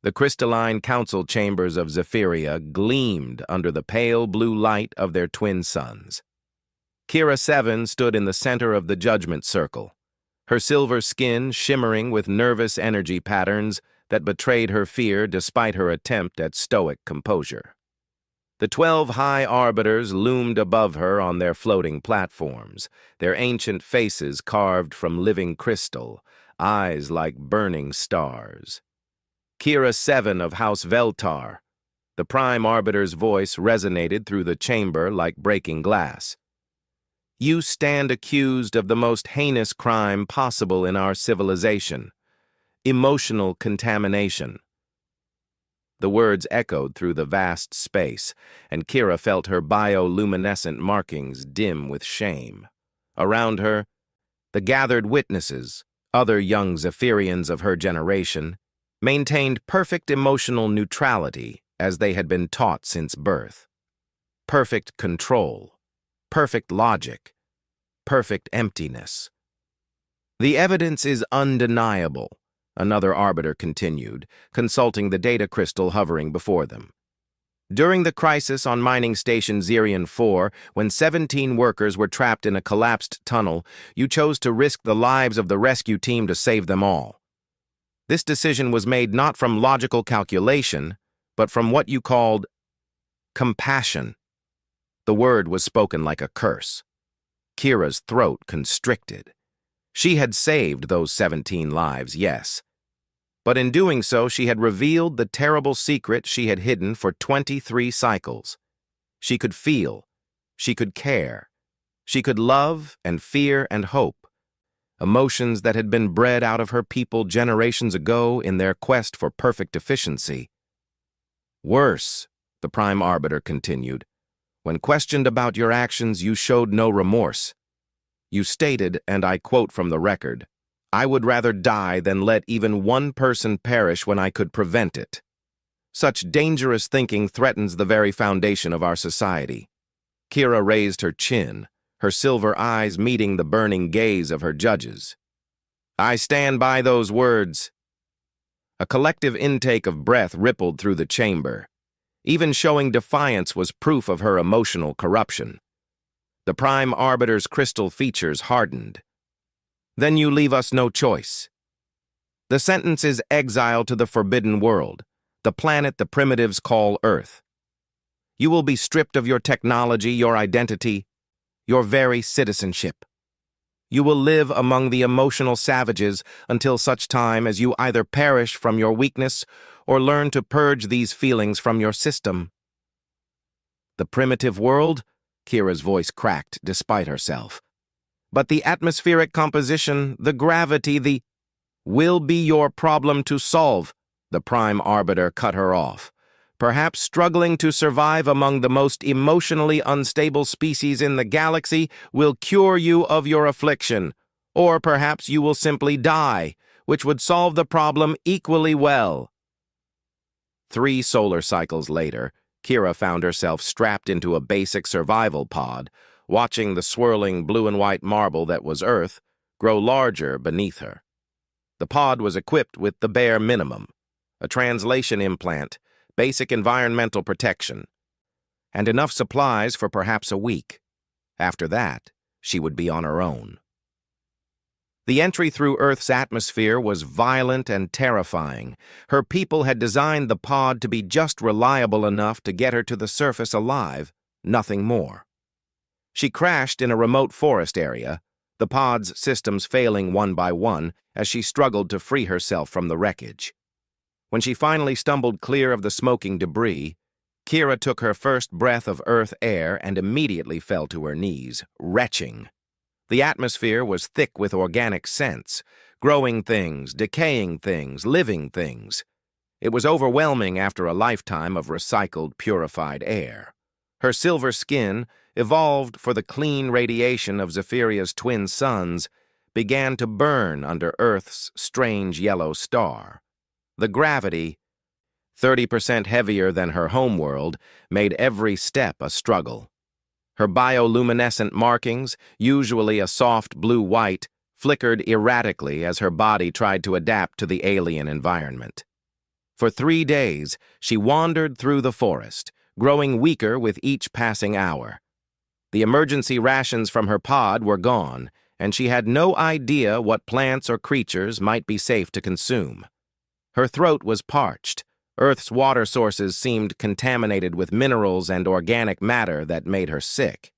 The crystalline council chambers of Zephyria gleamed under the pale blue light of their twin suns. Kira 7 stood in the center of the judgment circle, her silver skin shimmering with nervous energy patterns that betrayed her fear despite her attempt at stoic composure. The 12 high arbiters loomed above her on their floating platforms, their ancient faces carved from living crystal, eyes like burning stars. Kira 7 of House Veltar. The Prime Arbiter's voice resonated through the chamber like breaking glass. You stand accused of the most heinous crime possible in our civilization: emotional contamination. The words echoed through the vast space, and Kira felt her bioluminescent markings dim with shame. Around her, the gathered witnesses, other young Zephyrians of her generation, maintained perfect emotional neutrality as they had been taught since birth. Perfect control, perfect logic, perfect emptiness. The evidence is undeniable, another arbiter continued, consulting the data crystal hovering before them. During the crisis on mining station Zerion 4, when 17 workers were trapped in a collapsed tunnel, you chose to risk the lives of the rescue team to save them all. This decision was made not from logical calculation, but from what you called compassion. The word was spoken like a curse. Kira's throat constricted. She had saved those 17 lives, yes. But in doing so, she had revealed the terrible secret she had hidden for 23 cycles. She could feel. She could care. She could love and fear and hope. Emotions that had been bred out of her people generations ago in their quest for perfect efficiency. Worse, the Prime Arbiter continued, when questioned about your actions, you showed no remorse. You stated, and I quote from the record, "I would rather die than let even one person perish when I could prevent it." Such dangerous thinking threatens the very foundation of our society. Kira raised her chin, her silver eyes meeting the burning gaze of her judges. I stand by those words. A collective intake of breath rippled through the chamber. Even showing defiance was proof of her emotional corruption. The Prime Arbiter's crystal features hardened. Then you leave us no choice. The sentence is exile to the forbidden world, the planet the primitives call Earth. You will be stripped of your technology, your identity, your very citizenship. You will live among the emotional savages until such time as you either perish from your weakness or learn to purge these feelings from your system. The primitive world? Kira's voice cracked despite herself. But the atmospheric composition, the gravity, will be your problem to solve, the Prime Arbiter cut her off. Perhaps struggling to survive among the most emotionally unstable species in the galaxy will cure you of your affliction, or perhaps you will simply die, which would solve the problem equally well. 3 solar cycles later, Kira found herself strapped into a basic survival pod, watching the swirling blue and white marble that was Earth grow larger beneath her. The pod was equipped with the bare minimum: a translation implant, basic environmental protection, and enough supplies for perhaps a week. After that, she would be on her own. The entry through Earth's atmosphere was violent and terrifying. Her people had designed the pod to be just reliable enough to get her to the surface alive, nothing more. She crashed in a remote forest area, the pod's systems failing one by one as she struggled to free herself from the wreckage. When she finally stumbled clear of the smoking debris, Kira took her first breath of Earth air and immediately fell to her knees, retching. The atmosphere was thick with organic scents, growing things, decaying things, living things. It was overwhelming after a lifetime of recycled, purified air. Her silver skin, evolved for the clean radiation of Zephyria's twin suns, began to burn under Earth's strange yellow star. The gravity, 30% heavier than her homeworld, made every step a struggle. Her bioluminescent markings, usually a soft blue-white, flickered erratically as her body tried to adapt to the alien environment. For 3 days, she wandered through the forest, growing weaker with each passing hour. The emergency rations from her pod were gone, and she had no idea what plants or creatures might be safe to consume. Her throat was parched. Earth's water sources seemed contaminated with minerals and organic matter that made her sick.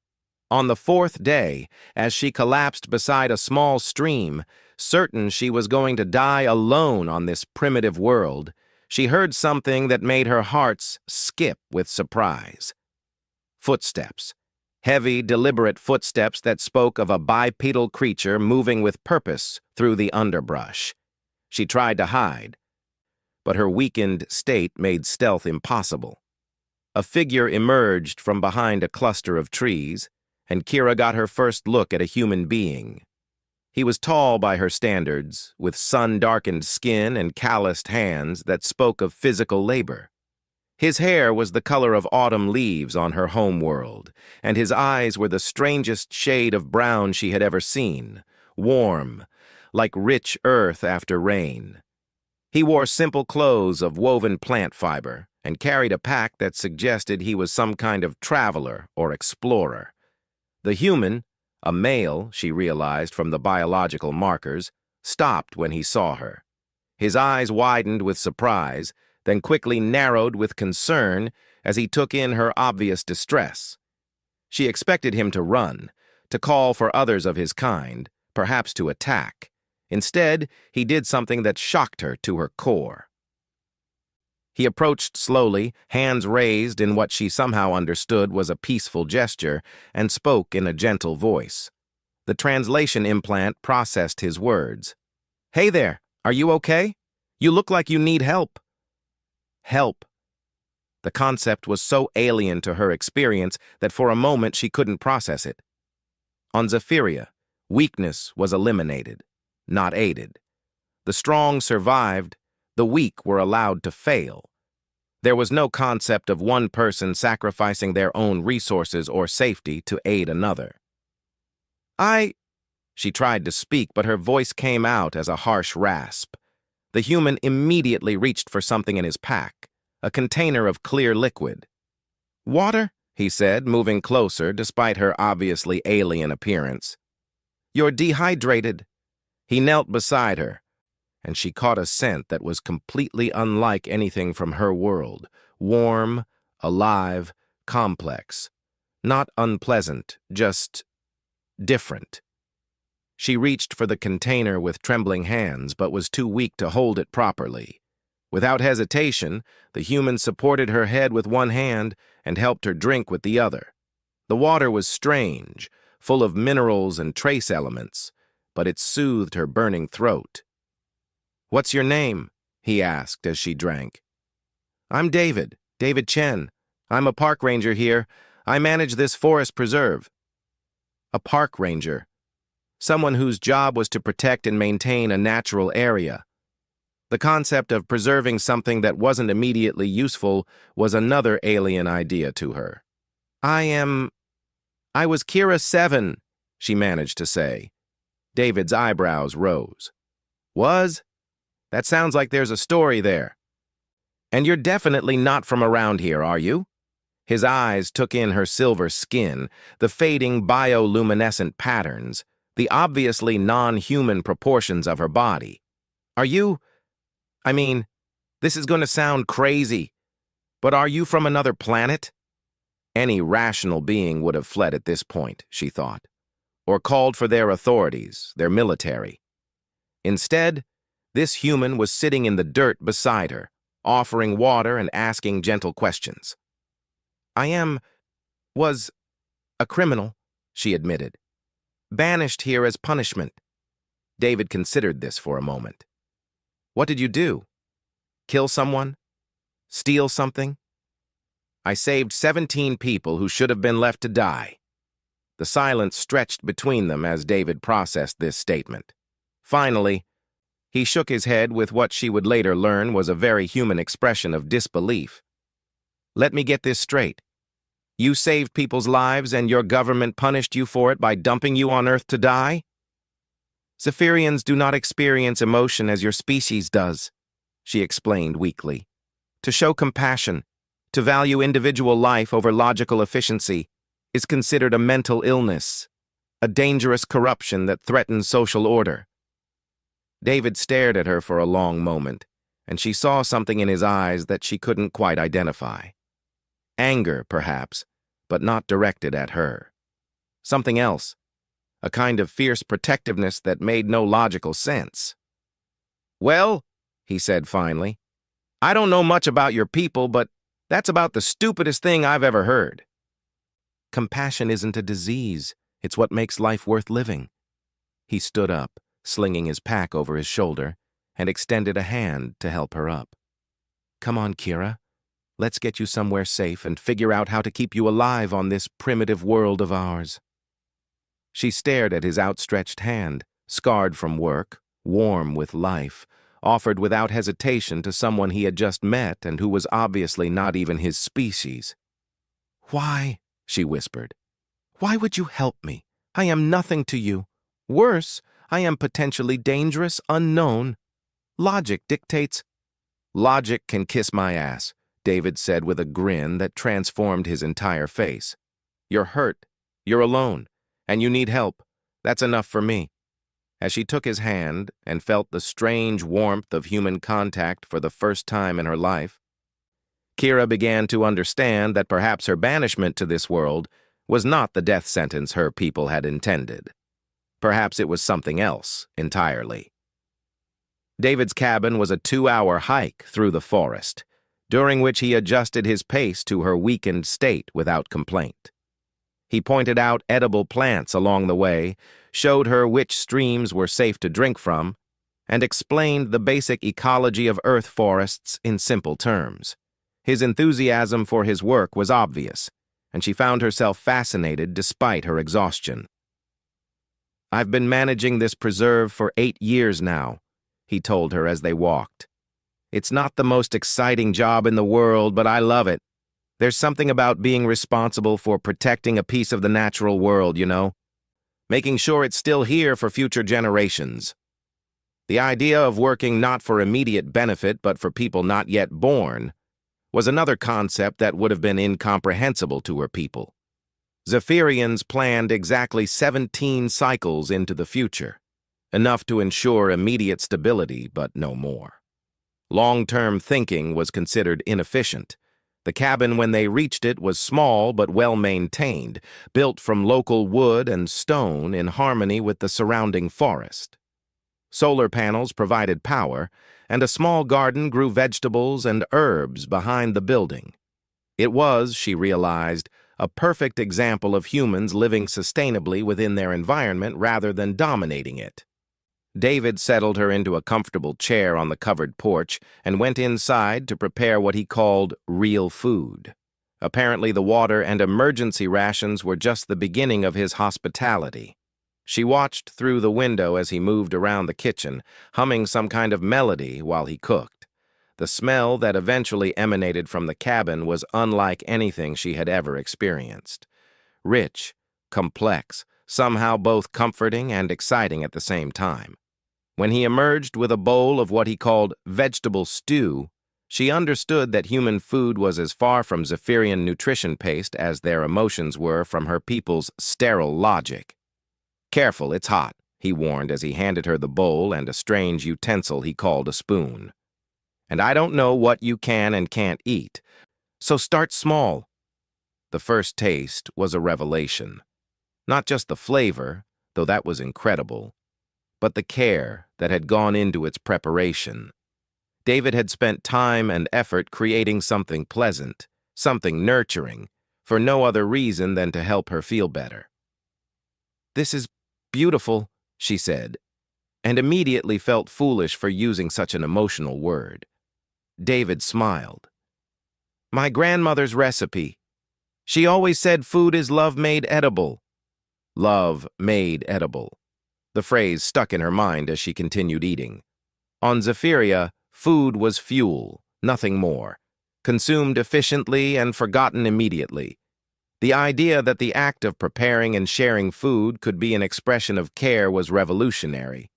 On the 4th day, as she collapsed beside a small stream, certain she was going to die alone on this primitive world, she heard something that made her heart skip with surprise. Footsteps. Heavy, deliberate footsteps that spoke of a bipedal creature moving with purpose through the underbrush. She tried to hide, but her weakened state made stealth impossible. A figure emerged from behind a cluster of trees, and Kira got her first look at a human being. He was tall by her standards, with sun-darkened skin and calloused hands that spoke of physical labor. His hair was the color of autumn leaves on her home world, and his eyes were the strangest shade of brown she had ever seen, warm, like rich earth after rain. He wore simple clothes of woven plant fiber and carried a pack that suggested he was some kind of traveler or explorer. The human, a male, she realized from the biological markers, stopped when he saw her. His eyes widened with surprise, then quickly narrowed with concern as he took in her obvious distress. She expected him to run, to call for others of his kind, perhaps to attack. Instead, he did something that shocked her to her core. He approached slowly, hands raised in what she somehow understood was a peaceful gesture, and spoke in a gentle voice. The translation implant processed his words. "Hey there, are you okay? You look like you need help." Help. The concept was so alien to her experience that for a moment she couldn't process it. On Zephyria, weakness was eliminated, not aided. The strong survived, the weak were allowed to fail. There was no concept of one person sacrificing their own resources or safety to aid another. She tried to speak, but her voice came out as a harsh rasp. The human immediately reached for something in his pack, a container of clear liquid. "Water?" he said, moving closer despite her obviously alien appearance. "You're dehydrated." He knelt beside her, and she caught a scent that was completely unlike anything from her world, warm, alive, complex. Not unpleasant, just different. She reached for the container with trembling hands, but was too weak to hold it properly. Without hesitation, the human supported her head with one hand and helped her drink with the other. The water was strange, full of minerals and trace elements, but it soothed her burning throat. "What's your name?" he asked as she drank. "I'm David Chen. I'm a park ranger here. I manage this forest preserve." A park ranger. Someone whose job was to protect and maintain a natural area. The concept of preserving something that wasn't immediately useful was another alien idea to her. I was Kira 7, she managed to say. David's eyebrows rose. Was? That sounds like there's a story there. And you're definitely not from around here, are you? His eyes took in her silver skin, the fading bioluminescent patterns, the obviously non-human proportions of her body. This is going to sound crazy, but are you from another planet? Any rational being would have fled at this point, she thought, or called for their authorities, their military. Instead, this human was sitting in the dirt beside her, offering water and asking gentle questions. Was a criminal, she admitted. Banished here as punishment. David considered this for a moment. What did you do? Kill someone? Steal something? I saved 17 people who should have been left to die. The silence stretched between them as David processed this statement. Finally, he shook his head with what she would later learn was a very human expression of disbelief. Let me get this straight. You saved people's lives and your government punished you for it by dumping you on Earth to die? Zephyrians do not experience emotion as your species does, she explained weakly. To show compassion, to value individual life over logical efficiency, is considered a mental illness, a dangerous corruption that threatens social order. David stared at her for a long moment, and she saw something in his eyes that she couldn't quite identify. Anger, perhaps, but not directed at her. Something else, a kind of fierce protectiveness that made no logical sense. "Well," he said finally, "I don't know much about your people, but that's about the stupidest thing I've ever heard." Compassion isn't a disease. It's what makes life worth living. He stood up, slinging his pack over his shoulder, and extended a hand to help her up. "Come on, Kira. Let's get you somewhere safe and figure out how to keep you alive on this primitive world of ours." She stared at his outstretched hand, scarred from work, warm with life, offered without hesitation to someone he had just met and who was obviously not even his species. "Why?" she whispered. "Why would you help me? I am nothing to you. Worse, I am potentially dangerous, unknown. Logic dictates—" "Logic can kiss my ass," David said with a grin that transformed his entire face. "You're hurt, you're alone, and you need help. That's enough for me." As she took his hand and felt the strange warmth of human contact for the first time in her life, Kira began to understand that perhaps her banishment to this world was not the death sentence her people had intended. Perhaps it was something else entirely. David's cabin was a 2-hour hike through the forest, during which he adjusted his pace to her weakened state without complaint. He pointed out edible plants along the way, showed her which streams were safe to drink from, and explained the basic ecology of earth forests in simple terms. His enthusiasm for his work was obvious, and she found herself fascinated despite her exhaustion. "I've been managing this preserve for 8 years now," he told her as they walked. "It's not the most exciting job in the world, but I love it. There's something about being responsible for protecting a piece of the natural world, you know? Making sure it's still here for future generations." The idea of working not for immediate benefit but for people not yet born was another concept that would have been incomprehensible to her people. Zephyrians planned exactly 17 cycles into the future, enough to ensure immediate stability but no more. Long-term thinking was considered inefficient. The cabin when they reached it was small but well-maintained, built from local wood and stone in harmony with the surrounding forest. Solar panels provided power, and a small garden grew vegetables and herbs behind the building. It was, she realized, a perfect example of humans living sustainably within their environment rather than dominating it. David settled her into a comfortable chair on the covered porch and went inside to prepare what he called real food. Apparently the water and emergency rations were just the beginning of his hospitality. She watched through the window as he moved around the kitchen, humming some kind of melody while he cooked. The smell that eventually emanated from the cabin was unlike anything she had ever experienced. Rich, complex, somehow both comforting and exciting at the same time. When he emerged with a bowl of what he called vegetable stew, she understood that human food was as far from Zephyrian nutrition paste as their emotions were from her people's sterile logic. "Careful, it's hot," he warned as he handed her the bowl and a strange utensil he called a spoon. "And I don't know what you can and can't eat, so start small." The first taste was a revelation. Not just the flavor, though that was incredible, but the care that had gone into its preparation. David had spent time and effort creating something pleasant, something nurturing, for no other reason than to help her feel better. "This is beautiful," she said, and immediately felt foolish for using such an emotional word. David smiled. "My grandmother's recipe. She always said food is love made edible." Love made edible. The phrase stuck in her mind as she continued eating. On Zephyria, food was fuel, nothing more, consumed efficiently and forgotten immediately. The idea that the act of preparing and sharing food could be an expression of care was revolutionary.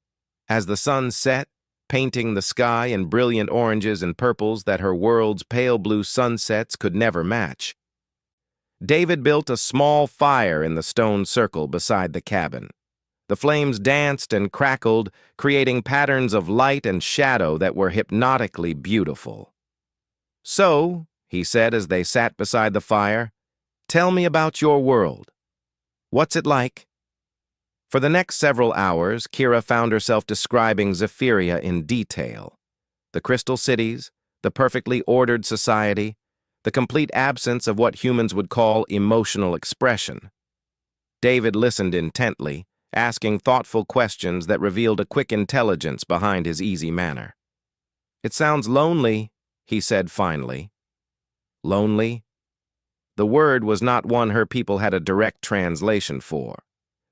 As the sun set, painting the sky in brilliant oranges and purples that her world's pale blue sunsets could never match. David built a small fire in the stone circle beside the cabin. The flames danced and crackled, creating patterns of light and shadow that were hypnotically beautiful. "So," he said as they sat beside the fire, "tell me about your world. What's it like?" For the next several hours, Kira found herself describing Zephyria in detail. The crystal cities, the perfectly ordered society, the complete absence of what humans would call emotional expression. David listened intently, asking thoughtful questions that revealed a quick intelligence behind his easy manner. "It sounds lonely," he said finally. Lonely? The word was not one her people had a direct translation for.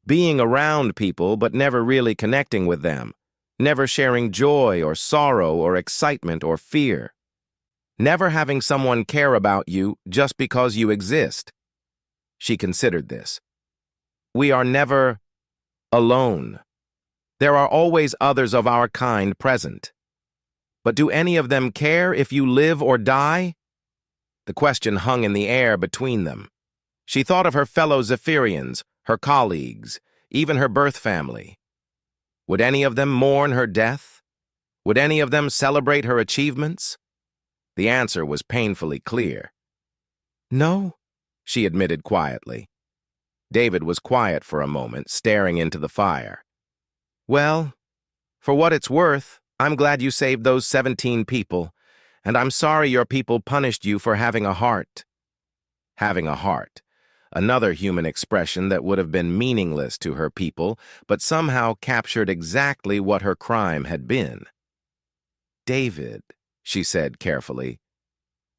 Being around people but never really connecting with them, never sharing joy or sorrow or excitement or fear. Never having someone care about you just because you exist. She considered this. We are never alone. There are always others of our kind present. But do any of them care if you live or die? The question hung in the air between them. She thought of her fellow Zephyrians, her colleagues, even her birth family. Would any of them mourn her death? Would any of them celebrate her achievements? The answer was painfully clear. "No," she admitted quietly. David was quiet for a moment, staring into the fire. "Well, for what it's worth, I'm glad you saved those 17 people, and I'm sorry your people punished you for having a heart." Having a heart. Another human expression that would have been meaningless to her people, but somehow captured exactly what her crime had been. "David," she said carefully,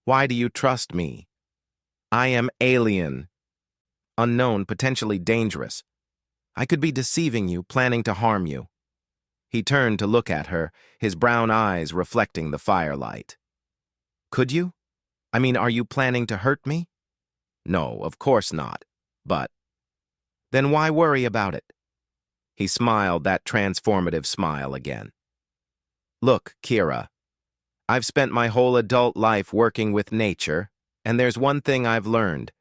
"why do you trust me? I am alien, unknown, potentially dangerous. I could be deceiving you, planning to harm you." He turned to look at her, his brown eyes reflecting the firelight. "Could you? I mean, are you planning to hurt me?" "No, of course not. But—" "Then why worry about it?" He smiled that transformative smile again. "Look, Kira, I've spent my whole adult life working with nature, and there's one thing I've learned.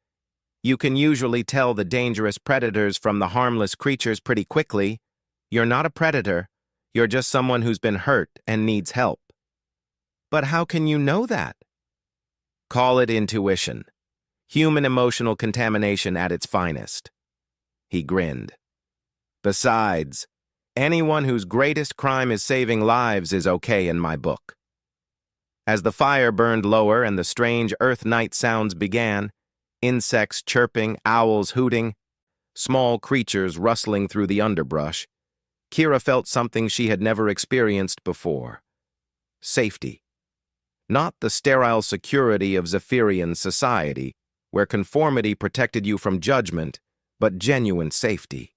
You can usually tell the dangerous predators from the harmless creatures pretty quickly. You're not a predator. You're just someone who's been hurt and needs help." "But how can you know that?" "Call it intuition. Human emotional contamination at its finest." He grinned. "Besides, anyone whose greatest crime is saving lives is okay in my book." As the fire burned lower and the strange earth night sounds began, insects chirping, owls hooting, small creatures rustling through the underbrush, Kira felt something she had never experienced before. Safety. Not the sterile security of Zephyrian society, where conformity protected you from judgment, but genuine safety.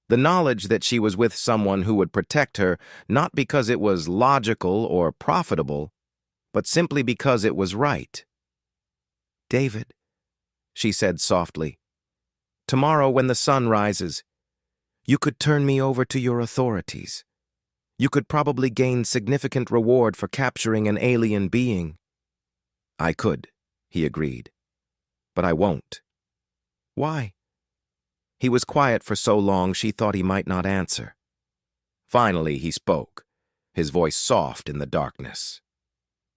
The knowledge that she was with someone who would protect her, not because it was logical or profitable, but simply because it was right. "David," she said softly, "tomorrow when the sun rises, you could turn me over to your authorities. You could probably gain significant reward for capturing an alien being." "I could," he agreed. "But I won't." "Why?" He was quiet for so long she thought he might not answer. Finally he spoke, his voice soft in the darkness.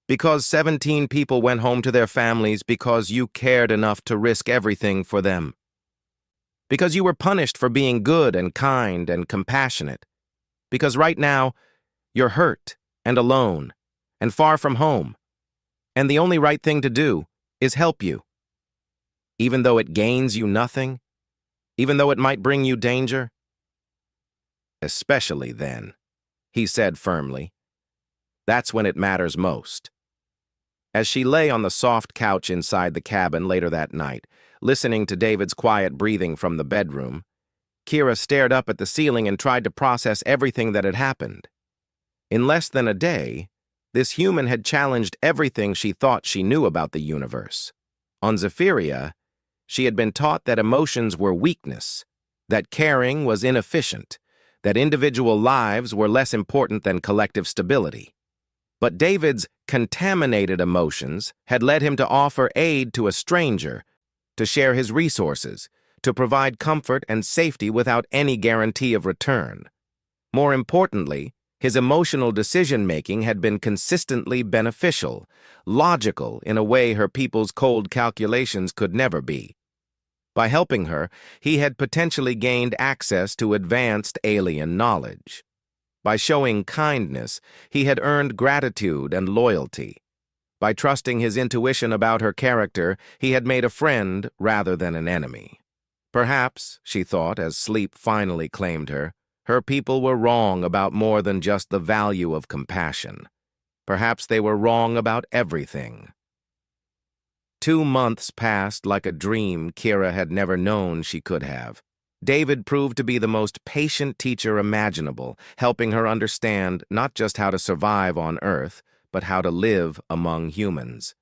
"Because 17 people went home to their families because you cared enough to risk everything for them. Because you were punished for being good and kind and compassionate. Because right now, you're hurt and alone and far from home. And the only right thing to do is help you. Even though it gains you nothing, even though it might bring you danger." "Especially then," he said firmly. "That's when it matters most." As she lay on the soft couch inside the cabin later that night, listening to David's quiet breathing from the bedroom, Kira stared up at the ceiling and tried to process everything that had happened. In less than a day, this human had challenged everything she thought she knew about the universe. On Zephyria, she had been taught that emotions were weakness, that caring was inefficient, that individual lives were less important than collective stability. But David's contaminated emotions had led him to offer aid to a stranger, to share his resources, to provide comfort and safety without any guarantee of return. More importantly, his emotional decision-making had been consistently beneficial, logical in a way her people's cold calculations could never be. By helping her, he had potentially gained access to advanced alien knowledge. By showing kindness, he had earned gratitude and loyalty. By trusting his intuition about her character, he had made a friend rather than an enemy. Perhaps, she thought as sleep finally claimed her, her people were wrong about more than just the value of compassion. Perhaps they were wrong about everything. 2 months passed like a dream Kira had never known she could have. David proved to be the most patient teacher imaginable, helping her understand not just how to survive on Earth, but how to live among humans.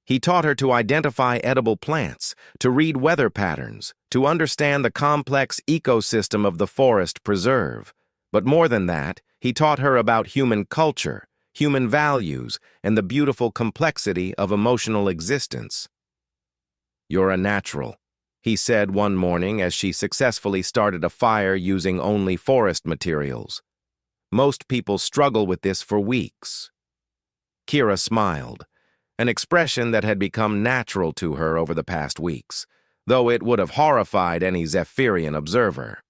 He taught her to identify edible plants, to read weather patterns, to understand the complex ecosystem of the forest preserve. But more than that, he taught her about human culture, human values, and the beautiful complexity of emotional existence. "You're a natural," he said one morning as she successfully started a fire using only forest materials. "Most people struggle with this for weeks." Kira smiled, an expression that had become natural to her over the past weeks, though it would have horrified any Zephyrian observer.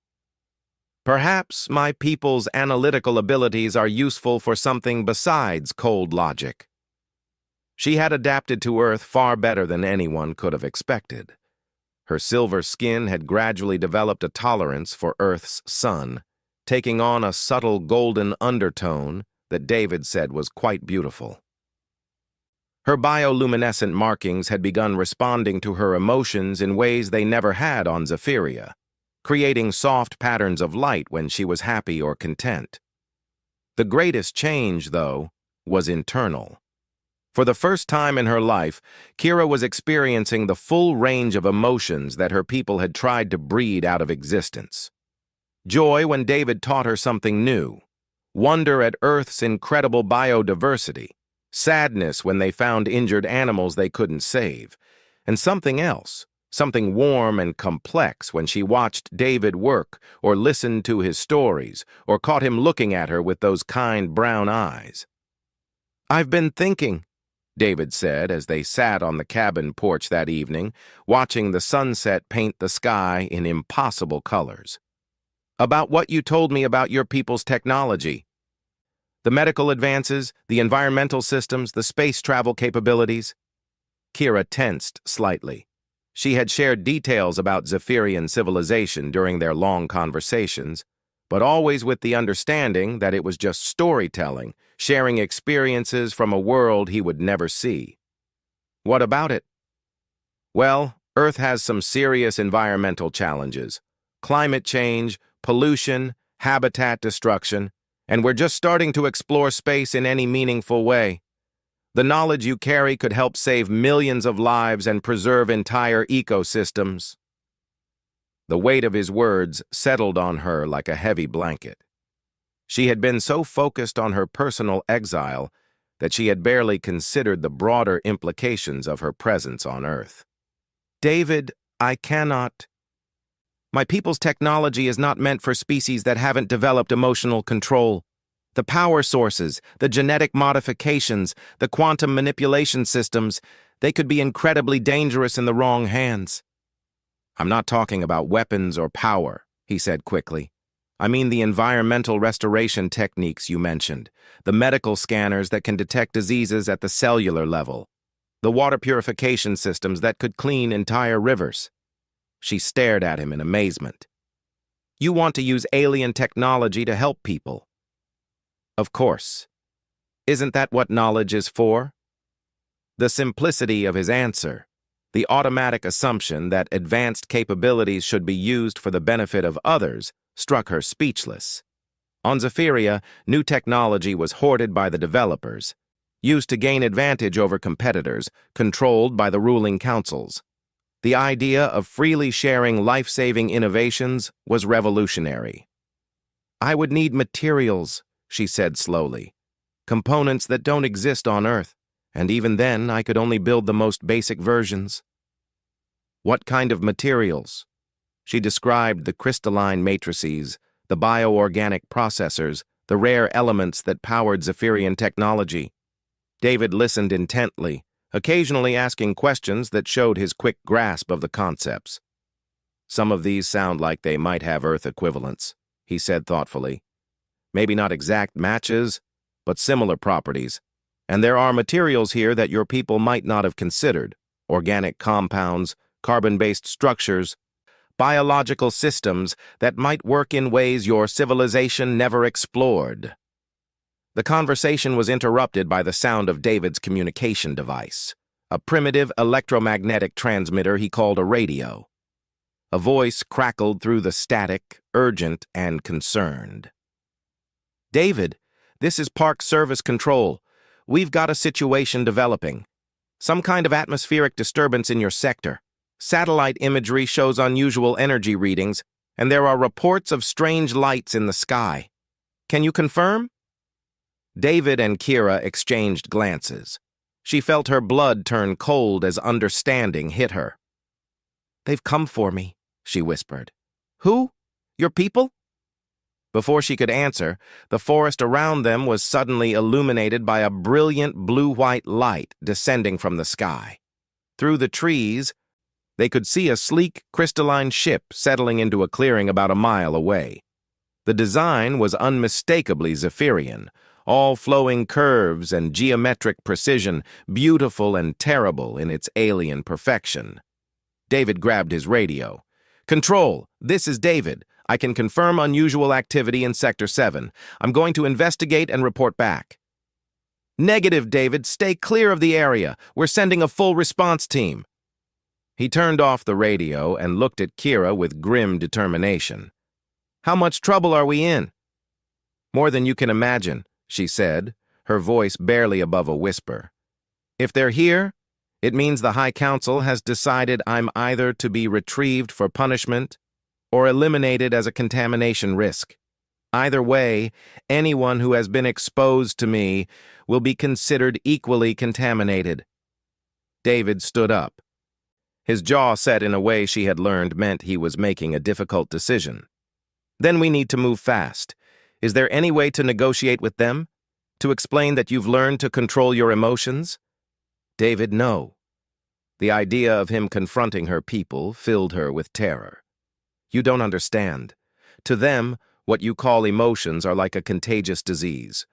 "Perhaps my people's analytical abilities are useful for something besides cold logic." She had adapted to Earth far better than anyone could have expected. Her silver skin had gradually developed a tolerance for Earth's sun, taking on a subtle golden undertone that David said was quite beautiful. Her bioluminescent markings had begun responding to her emotions in ways they never had on Zephyria, creating soft patterns of light when she was happy or content. The greatest change, though, was internal. For the first time in her life, Kira was experiencing the full range of emotions that her people had tried to breed out of existence. Joy when David taught her something new, wonder at Earth's incredible biodiversity, sadness when they found injured animals they couldn't save, and something else, something warm and complex when she watched David work or listened to his stories or caught him looking at her with those kind brown eyes. "I've been thinking," David said as they sat on the cabin porch that evening, watching the sunset paint the sky in impossible colors, "about what you told me about your people's technology. The medical advances, the environmental systems, the space travel capabilities." Kira tensed slightly. She had shared details about Zephyrian civilization during their long conversations, but always with the understanding that it was just storytelling, sharing experiences from a world he would never see. "What about it?" "Well, Earth has some serious environmental challenges. Climate change, pollution, habitat destruction, and we're just starting to explore space in any meaningful way. The knowledge you carry could help save millions of lives and preserve entire ecosystems." The weight of his words settled on her like a heavy blanket. She had been so focused on her personal exile that she had barely considered the broader implications of her presence on Earth. "David, I cannot. My people's technology is not meant for species that haven't developed emotional control. The power sources, the genetic modifications, the quantum manipulation systems, they could be incredibly dangerous in the wrong hands." "I'm not talking about weapons or power," he said quickly. "I mean the environmental restoration techniques you mentioned, the medical scanners that can detect diseases at the cellular level, the water purification systems that could clean entire rivers." She stared at him in amazement. "You want to use alien technology to help people?" "Of course. Isn't that what knowledge is for?" The simplicity of his answer, the automatic assumption that advanced capabilities should be used for the benefit of others, struck her speechless. On Zephyria, new technology was hoarded by the developers, used to gain advantage over competitors, controlled by the ruling councils. The idea of freely sharing life-saving innovations was revolutionary. I would need materials, she said slowly. Components that don't exist on Earth, and even then I could only build the most basic versions. What kind of materials? She described the crystalline matrices, the bioorganic processors, the rare elements that powered Zephyrian technology. David listened intently, occasionally asking questions that showed his quick grasp of the concepts. Some of these sound like they might have Earth equivalents, he said thoughtfully. Maybe not exact matches, but similar properties. And there are materials here that your people might not have considered: organic compounds, carbon-based structures, biological systems that might work in ways your civilization never explored. The conversation was interrupted by the sound of David's communication device, a primitive electromagnetic transmitter he called a radio. A voice crackled through the static, urgent and concerned. David, this is Park Service Control. We've got a situation developing. Some kind of atmospheric disturbance in your sector. Satellite imagery shows unusual energy readings, and there are reports of strange lights in the sky. Can you confirm? David and Kira exchanged glances. She felt her blood turn cold as understanding hit her. They've come for me, she whispered. Who? Your people? Before she could answer, the forest around them was suddenly illuminated by a brilliant blue-white light descending from the sky. Through the trees, they could see a sleek, crystalline ship settling into a clearing about a mile away. The design was unmistakably Zephyrian, all flowing curves and geometric precision, beautiful and terrible in its alien perfection. David grabbed his radio. Control, this is David. I can confirm unusual activity in Sector 7. I'm going to investigate and report back. Negative, David. Stay clear of the area. We're sending a full response team. He turned off the radio and looked at Kira with grim determination. How much trouble are we in? More than you can imagine, she said, her voice barely above a whisper. If they're here, it means the High Council has decided I'm either to be retrieved for punishment or eliminated as a contamination risk. Either way, anyone who has been exposed to me will be considered equally contaminated. David stood up. His jaw set in a way she had learned meant he was making a difficult decision. Then we need to move fast. Is there any way to negotiate with them? To explain that you've learned to control your emotions? David, no. The idea of him confronting her people filled her with terror. You don't understand. To them, what you call emotions are like a contagious disease.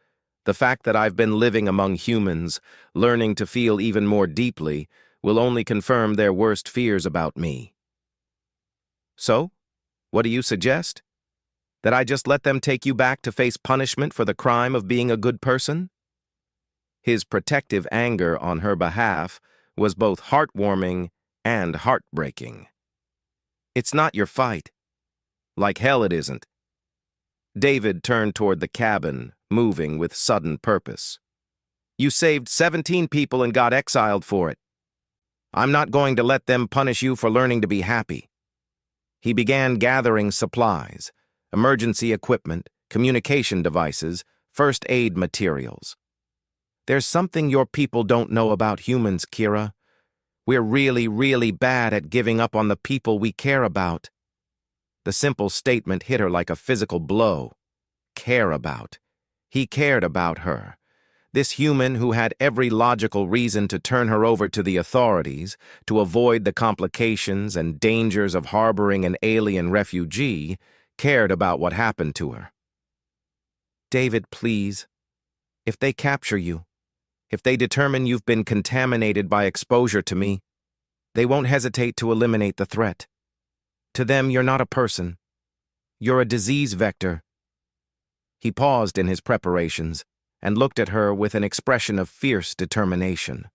The fact that I've been living among humans, learning to feel even more deeply, will only confirm their worst fears about me. So, what do you suggest? That I just let them take you back to face punishment for the crime of being a good person? His protective anger on her behalf was both heartwarming and heartbreaking. It's not your fight. Like hell it isn't. David turned toward the cabin, moving with sudden purpose. You saved 17 people and got exiled for it. I'm not going to let them punish you for learning to be happy. He began gathering supplies, emergency equipment, communication devices, first aid materials. There's something your people don't know about humans, Kira. We're really, really bad at giving up on the people we care about. The simple statement hit her like a physical blow. Care about. He cared about her. This human who had every logical reason to turn her over to the authorities, to avoid the complications and dangers of harboring an alien refugee, cared about what happened to her. David, please. If they capture you, if they determine you've been contaminated by exposure to me, they won't hesitate to eliminate the threat. To them, you're not a person. You're a disease vector. He paused in his preparations and looked at her with an expression of fierce determination.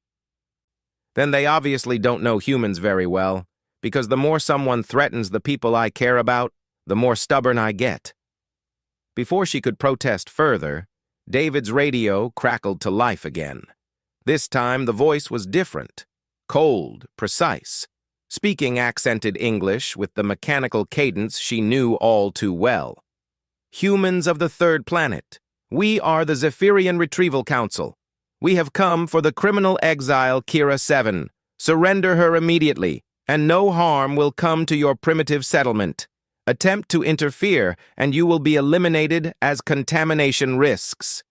Then they obviously don't know humans very well, because the more someone threatens the people I care about, the more stubborn I get. Before she could protest further, David's radio crackled to life again. This time the voice was different, cold, precise, speaking accented English with the mechanical cadence she knew all too well. Humans of the third planet. We are the Zephyrian Retrieval Council. We have come for the criminal exile Kira 7. Surrender her immediately, and no harm will come to your primitive settlement. Attempt to interfere, and you will be eliminated as contamination risks.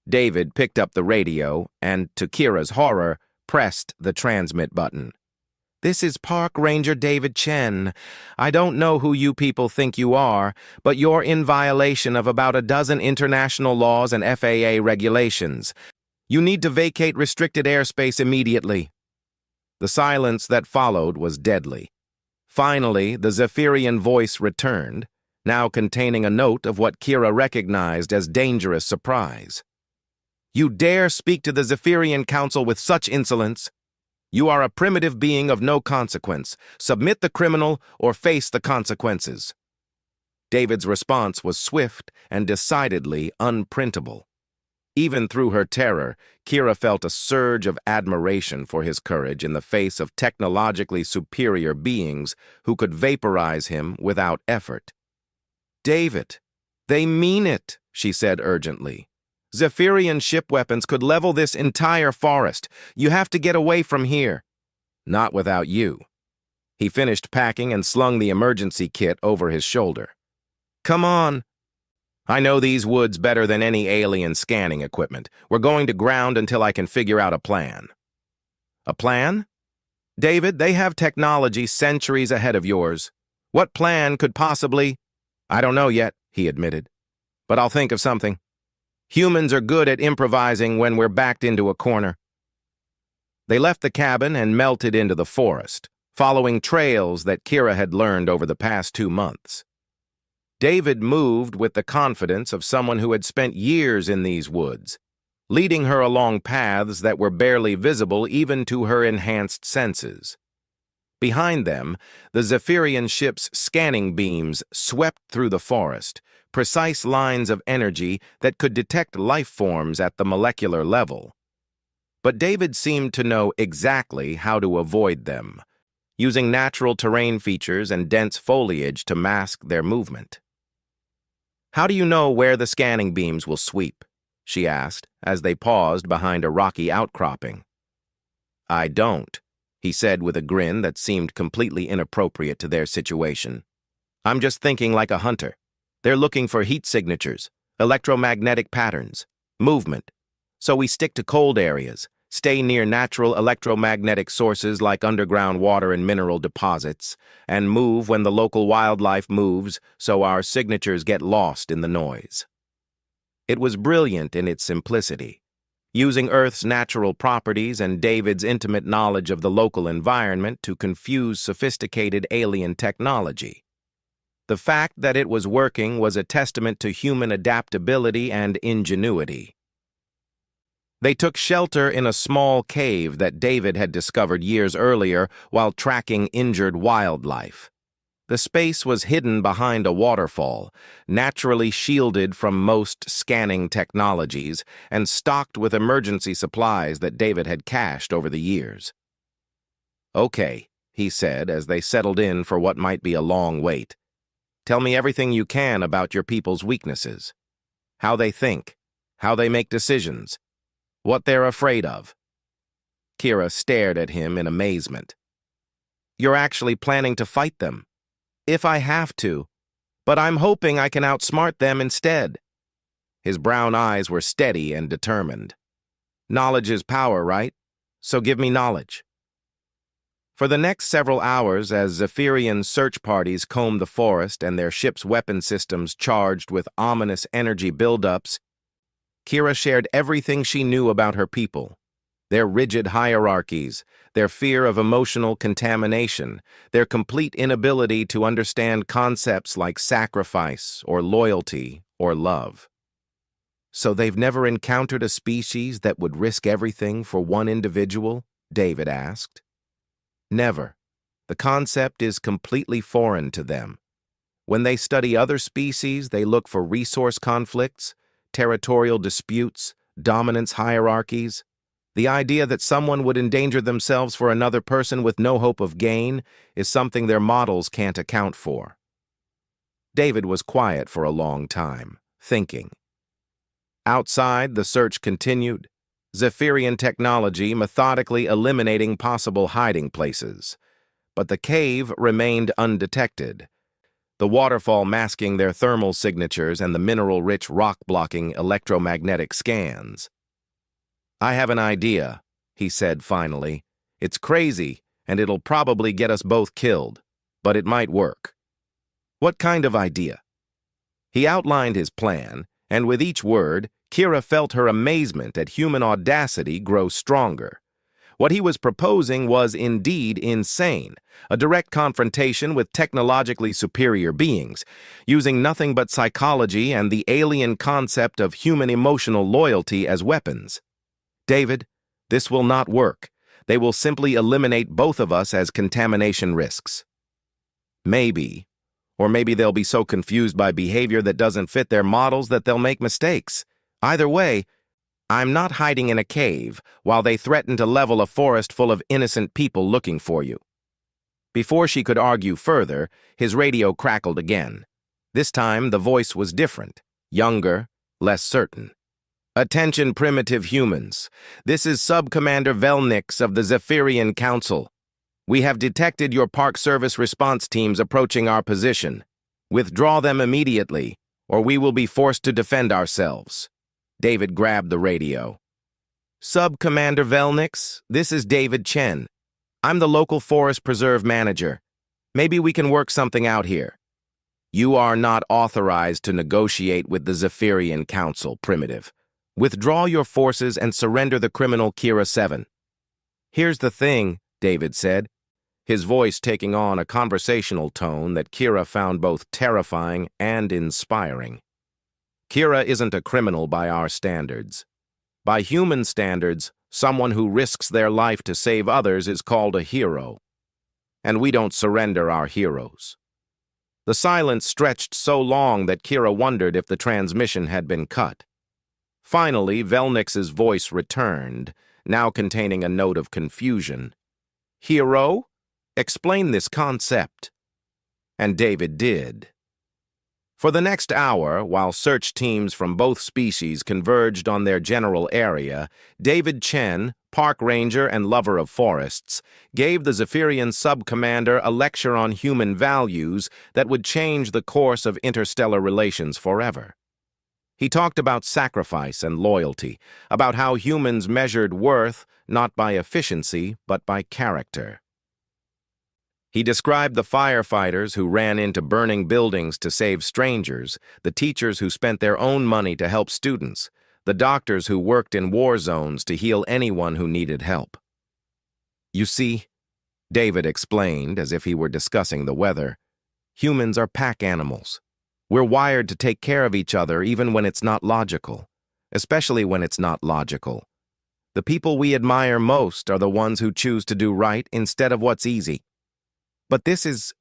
David picked up the radio and, to Kira's horror, pressed the transmit button. This is Park Ranger David Chen. I don't know who you people think you are, but you're in violation of about a dozen international laws and FAA regulations. You need to vacate restricted airspace immediately. The silence that followed was deadly. Finally, the Zephyrian voice returned, now containing a note of what Kira recognized as dangerous surprise. You dare speak to the Zephyrian Council with such insolence? You are a primitive being of no consequence. Submit the criminal or face the consequences. David's response was swift and decidedly unprintable. Even through her terror, Kira felt a surge of admiration for his courage in the face of technologically superior beings who could vaporize him without effort. David, they mean it, she said urgently. Zephyrian ship weapons could level this entire forest. You have to get away from here. Not without you. He finished packing and slung the emergency kit over his shoulder. Come on. I know these woods better than any alien scanning equipment. We're going to ground until I can figure out a plan. A plan? David, they have technology centuries ahead of yours. What plan could possibly... I don't know yet, he admitted. But I'll think of something. Humans are good at improvising when we're backed into a corner. They left the cabin and melted into the forest, following trails that Kira had learned over the past 2 months. David moved with the confidence of someone who had spent years in these woods, leading her along paths that were barely visible even to her enhanced senses. Behind them, the Zephyrian ship's scanning beams swept through the forest, precise lines of energy that could detect life forms at the molecular level. But David seemed to know exactly how to avoid them, using natural terrain features and dense foliage to mask their movement. How do you know where the scanning beams will sweep? She asked, as they paused behind a rocky outcropping. I don't, he said with a grin that seemed completely inappropriate to their situation. I'm just thinking like a hunter. They're looking for heat signatures, electromagnetic patterns, movement. So we stick to cold areas, stay near natural electromagnetic sources like underground water and mineral deposits, and move when the local wildlife moves so our signatures get lost in the noise. It was brilliant in its simplicity, using Earth's natural properties and David's intimate knowledge of the local environment to confuse sophisticated alien technology. The fact that it was working was a testament to human adaptability and ingenuity. They took shelter in a small cave that David had discovered years earlier while tracking injured wildlife. The space was hidden behind a waterfall, naturally shielded from most scanning technologies, and stocked with emergency supplies that David had cached over the years. Okay, he said as they settled in for what might be a long wait. Tell me everything you can about your people's weaknesses. How they think, how they make decisions, what they're afraid of. Kira stared at him in amazement. You're actually planning to fight them? If I have to, but I'm hoping I can outsmart them instead. His brown eyes were steady and determined. Knowledge is power, right? So give me knowledge. For the next several hours, as Zephyrian search parties combed the forest and their ship's weapon systems charged with ominous energy buildups, Kira shared everything she knew about her people, their rigid hierarchies, their fear of emotional contamination, their complete inability to understand concepts like sacrifice or loyalty or love. So they've never encountered a species that would risk everything for one individual? David asked. Never. The concept is completely foreign to them. When they study other species, they look for resource conflicts, territorial disputes, dominance hierarchies. The idea that someone would endanger themselves for another person with no hope of gain is something their models can't account for. David was quiet for a long time, thinking. Outside, the search continued, Zephyrian technology methodically eliminating possible hiding places. But the cave remained undetected, the waterfall masking their thermal signatures and the mineral-rich rock blocking electromagnetic scans. "I have an idea," he said finally. "It's crazy, and it'll probably get us both killed, but it might work." "What kind of idea?" He outlined his plan, and with each word, Kira felt her amazement at human audacity grow stronger. What he was proposing was indeed insane, a direct confrontation with technologically superior beings, using nothing but psychology and the alien concept of human emotional loyalty as weapons. "David, this will not work. They will simply eliminate both of us as contamination risks." "Maybe. Or maybe they'll be so confused by behavior that doesn't fit their models that they'll make mistakes. Either way, I'm not hiding in a cave while they threaten to level a forest full of innocent people looking for you." Before she could argue further, his radio crackled again. This time, the voice was different, younger, less certain. "Attention, primitive humans. This is Sub-Commander Velnix of the Zephyrian Council. We have detected your Park Service response teams approaching our position. Withdraw them immediately, or we will be forced to defend ourselves." David grabbed the radio. "Sub-Commander Velnix, this is David Chen. I'm the local forest preserve manager. Maybe we can work something out here." "You are not authorized to negotiate with the Zephyrian Council, primitive. Withdraw your forces and surrender the criminal Kira 7. "Here's the thing," David said, his voice taking on a conversational tone that Kira found both terrifying and inspiring. "Kira isn't a criminal by our standards. By human standards, someone who risks their life to save others is called a hero. And we don't surrender our heroes." The silence stretched so long that Kira wondered if the transmission had been cut. Finally, Velnix's voice returned, now containing a note of confusion. "Hero? Explain this concept." And David did. For the next hour, while search teams from both species converged on their general area, David Chen, park ranger and lover of forests, gave the Zephyrian sub-commander a lecture on human values that would change the course of interstellar relations forever. He talked about sacrifice and loyalty, about how humans measured worth not by efficiency but by character. He described the firefighters who ran into burning buildings to save strangers, the teachers who spent their own money to help students, the doctors who worked in war zones to heal anyone who needed help. "You see," David explained as if he were discussing the weather, "humans are pack animals. We're wired to take care of each other even when it's not logical, especially when it's not logical. The people we admire most are the ones who choose to do right instead of what's easy." "But this is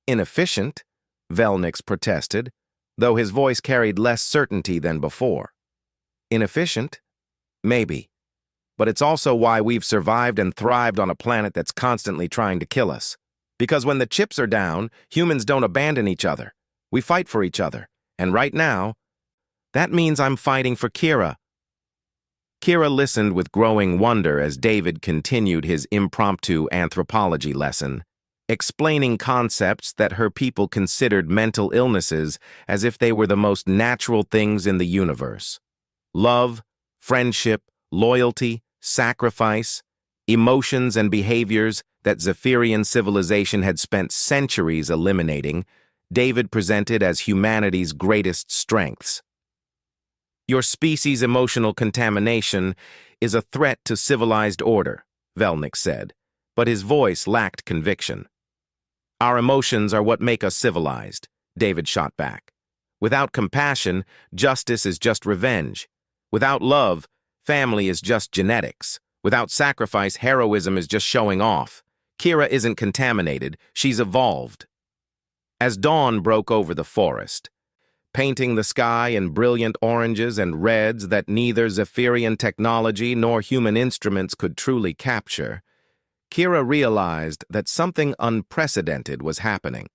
inefficient," Velnix protested, though his voice carried less certainty than before. "Inefficient? Maybe. But it's also why we've survived and thrived on a planet that's constantly trying to kill us. Because when the chips are down, humans don't abandon each other. We fight for each other. And right now, that means I'm fighting for Kira." Kira listened with growing wonder as David continued his impromptu anthropology lesson, explaining concepts that her people considered mental illnesses as if they were the most natural things in the universe. Love, friendship, loyalty, sacrifice, emotions and behaviors that Zephyrian civilization had spent centuries eliminating, David presented as humanity's greatest strengths. "Your species' emotional contamination is a threat to civilized order," Velnix said, but his voice lacked conviction. "Our emotions are what make us civilized," David shot back. "Without compassion, justice is just revenge. Without love, family is just genetics. Without sacrifice, heroism is just showing off. Kira isn't contaminated, she's evolved." As dawn broke over the forest, painting the sky in brilliant oranges and reds that neither Zephyrian technology nor human instruments could truly capture, Kira realized that something unprecedented was happening.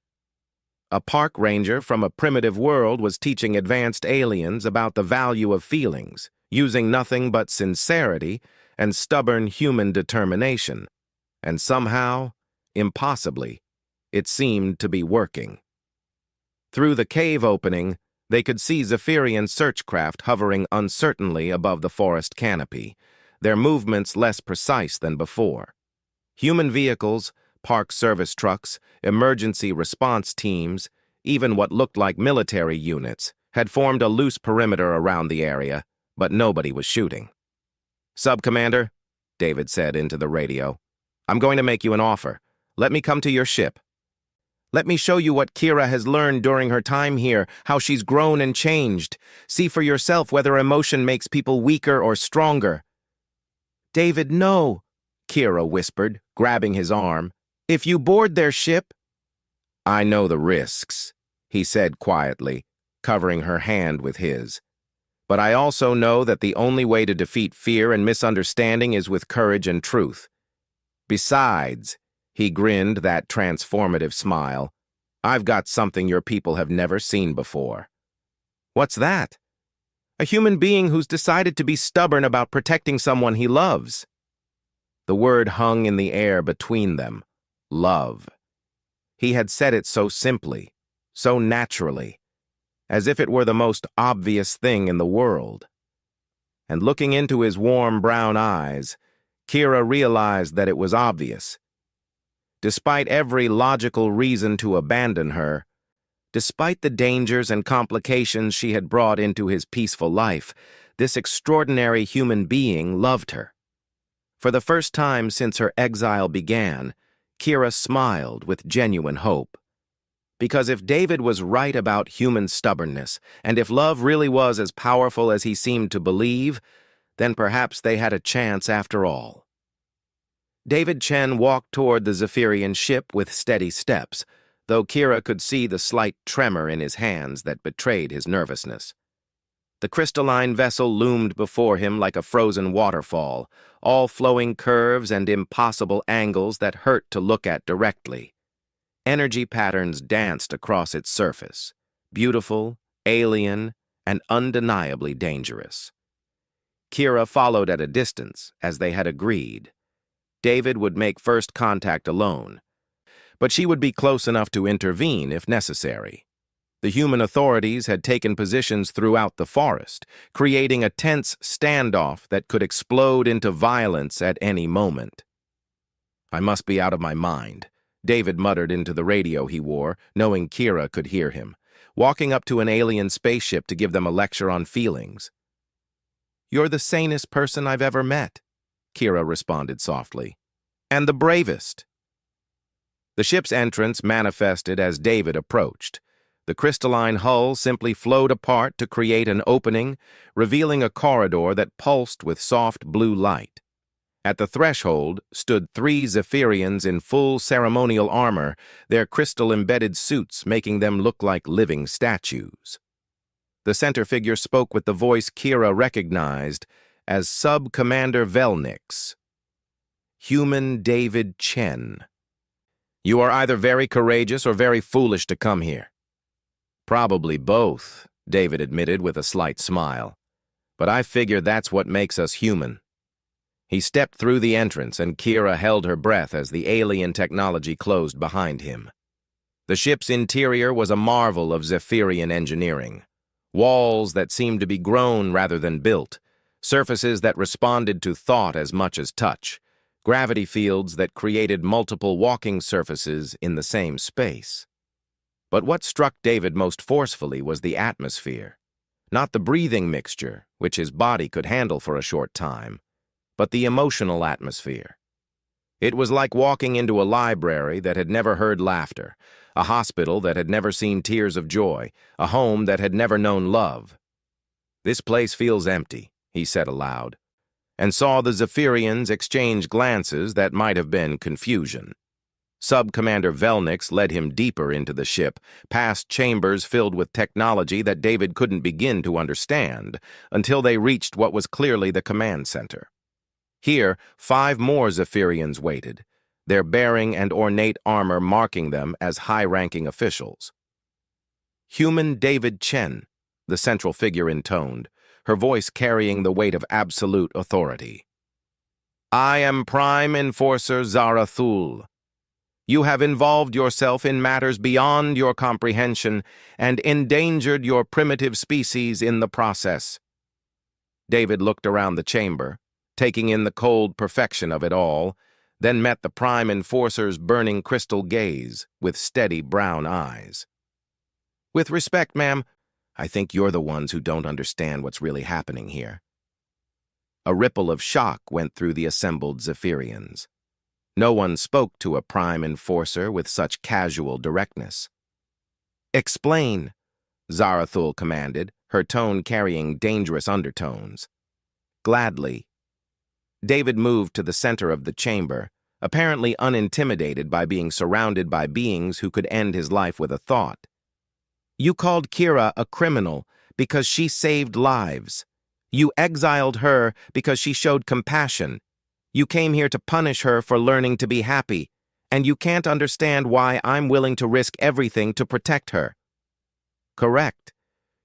A park ranger from a primitive world was teaching advanced aliens about the value of feelings, using nothing but sincerity and stubborn human determination. And somehow, impossibly, it seemed to be working. Through the cave opening, they could see Zephyrian searchcraft hovering uncertainly above the forest canopy, their movements less precise than before. Human vehicles, park service trucks, emergency response teams, even what looked like military units, had formed a loose perimeter around the area, but nobody was shooting. "Sub-Commander," David said into the radio, "I'm going to make you an offer. Let me come to your ship. Let me show you what Kira has learned during her time here, how she's grown and changed. See for yourself whether emotion makes people weaker or stronger." "David, no," Kira whispered, grabbing his arm. "If you board their ship—" "I know the risks," he said quietly, covering her hand with his. "But I also know that the only way to defeat fear and misunderstanding is with courage and truth. Besides," he grinned that transformative smile, "I've got something your people have never seen before." "What's that?" "A human being who's decided to be stubborn about protecting someone he loves." The word hung in the air between them. Love. He had said it so simply, so naturally, as if it were the most obvious thing in the world. And looking into his warm brown eyes, Kira realized that it was obvious. Despite every logical reason to abandon her, despite the dangers and complications she had brought into his peaceful life, this extraordinary human being loved her. For the first time since her exile began, Kira smiled with genuine hope. Because if David was right about human stubbornness, and if love really was as powerful as he seemed to believe, then perhaps they had a chance after all. David Chen walked toward the Zephyrian ship with steady steps, though Kira could see the slight tremor in his hands that betrayed his nervousness. The crystalline vessel loomed before him like a frozen waterfall, all flowing curves and impossible angles that hurt to look at directly. Energy patterns danced across its surface, beautiful, alien, and undeniably dangerous. Kira followed at a distance, as they had agreed. David would make first contact alone, but she would be close enough to intervene if necessary. The human authorities had taken positions throughout the forest, creating a tense standoff that could explode into violence at any moment. "I must be out of my mind," David muttered into the radio he wore, knowing Kira could hear him, walking up to an alien spaceship to give them a lecture on feelings. "You're the sanest person I've ever met," Kira responded softly. "And the bravest." The ship's entrance manifested as David approached. The crystalline hull simply flowed apart to create an opening, revealing a corridor that pulsed with soft blue light. At the threshold stood 3 Zephyrians in full ceremonial armor, their crystal-embedded suits making them look like living statues. The center figure spoke with the voice Kira recognized as Sub-Commander Velnix. Human David Chen. "You are either very courageous or very foolish to come here." "Probably both," David admitted with a slight smile. "But I figure that's what makes us human." He stepped through the entrance, and Kira held her breath as the alien technology closed behind him. The ship's interior was a marvel of Zephyrian engineering. Walls that seemed to be grown rather than built, surfaces that responded to thought as much as touch, gravity fields that created multiple walking surfaces in the same space. But what struck David most forcefully was the atmosphere. Not the breathing mixture, which his body could handle for a short time, but the emotional atmosphere. It was like walking into a library that had never heard laughter, a hospital that had never seen tears of joy, a home that had never known love. "This place feels empty," he said aloud, and saw the Zephyrians exchange glances that might have been confusion. Sub-Commander Velnix led him deeper into the ship, past chambers filled with technology that David couldn't begin to understand, until they reached what was clearly the command center. Here, 5 more Zephyrians waited, their bearing and ornate armor marking them as high-ranking officials. Human David Chen, the central figure intoned, her voice carrying the weight of absolute authority. I am Prime Enforcer Zarathul. You have involved yourself in matters beyond your comprehension and endangered your primitive species in the process. David looked around the chamber, taking in the cold perfection of it all, then met the Prime Enforcer's burning crystal gaze with steady brown eyes. With respect, ma'am, I think you're the ones who don't understand what's really happening here. A ripple of shock went through the assembled Zephyrians. No one spoke to a Prime Enforcer with such casual directness. Explain, Zarathul commanded, her tone carrying dangerous undertones. Gladly. David moved to the center of the chamber, apparently unintimidated by being surrounded by beings who could end his life with a thought. You called Kira a criminal because she saved lives. You exiled her because she showed compassion. You came here to punish her for learning to be happy, and you can't understand why I'm willing to risk everything to protect her. Correct.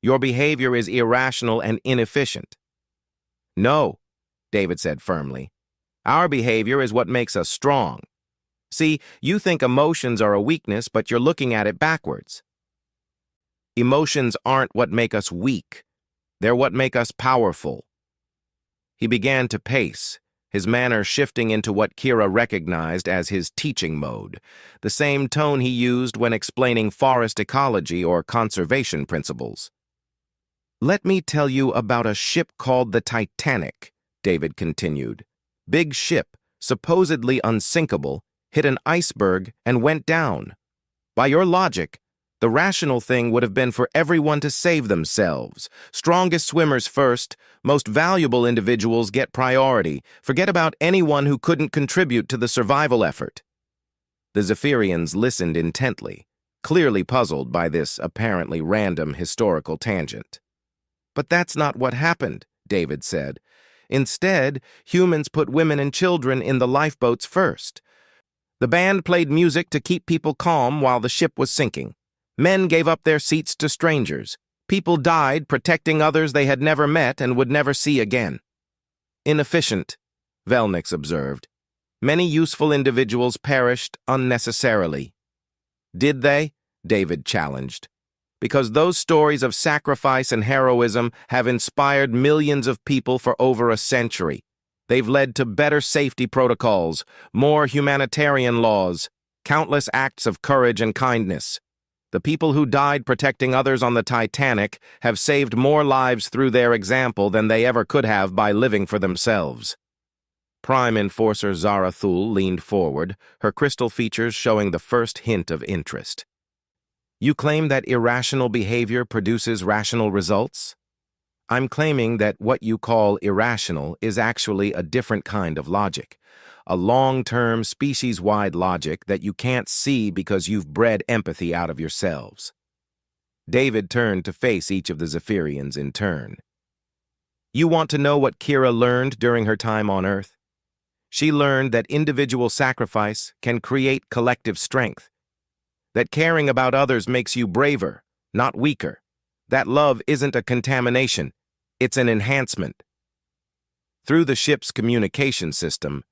Your behavior is irrational and inefficient. No, David said firmly. Our behavior is what makes us strong. See, you think emotions are a weakness, but you're looking at it backwards. Emotions aren't what make us weak. They're what make us powerful. He began to pace, his manner shifting into what Kira recognized as his teaching mode, the same tone he used when explaining forest ecology or conservation principles. Let me tell you about a ship called the Titanic, David continued. Big ship, supposedly unsinkable, hit an iceberg and went down. By your logic, the rational thing would have been for everyone to save themselves. Strongest swimmers first, most valuable individuals get priority. Forget about anyone who couldn't contribute to the survival effort. The Zephyrians listened intently, clearly puzzled by this apparently random historical tangent. But that's not what happened, David said. Instead, humans put women and children in the lifeboats first. The band played music to keep people calm while the ship was sinking. Men gave up their seats to strangers. People died protecting others they had never met and would never see again. Inefficient, Velnix observed. Many useful individuals perished unnecessarily. Did they? David challenged. Because those stories of sacrifice and heroism have inspired millions of people for over a century. They've led to better safety protocols, more humanitarian laws, countless acts of courage and kindness. The people who died protecting others on the Titanic have saved more lives through their example than they ever could have by living for themselves. Prime Enforcer Zarathul leaned forward, her crystal features showing the first hint of interest. You claim that irrational behavior produces rational results? I'm claiming that what you call irrational is actually a different kind of logic. A long-term, species-wide logic that you can't see because you've bred empathy out of yourselves. David turned to face each of the Zephyrians in turn. You want to know what Kira learned during her time on Earth? She learned that individual sacrifice can create collective strength. That caring about others makes you braver, not weaker. That love isn't a contamination, it's an enhancement. Through the ship's communication system,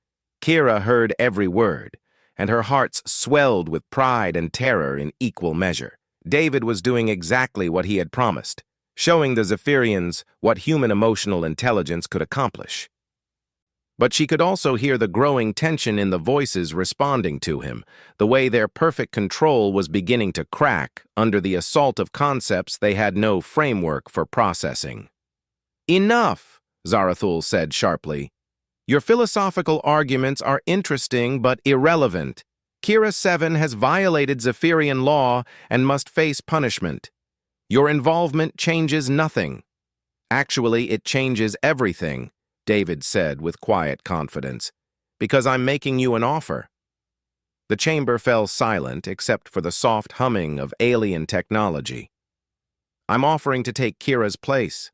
Kira heard every word, and her heart swelled with pride and terror in equal measure. David was doing exactly what he had promised, showing the Zephyrians what human emotional intelligence could accomplish. But she could also hear the growing tension in the voices responding to him, the way their perfect control was beginning to crack under the assault of concepts they had no framework for processing. Enough, Zarathul said sharply. Your philosophical arguments are interesting but irrelevant. Kira 7 has violated Zephyrian law and must face punishment. Your involvement changes nothing. Actually, it changes everything, David said with quiet confidence, because I'm making you an offer. The chamber fell silent except for the soft humming of alien technology. I'm offering to take Kira's place.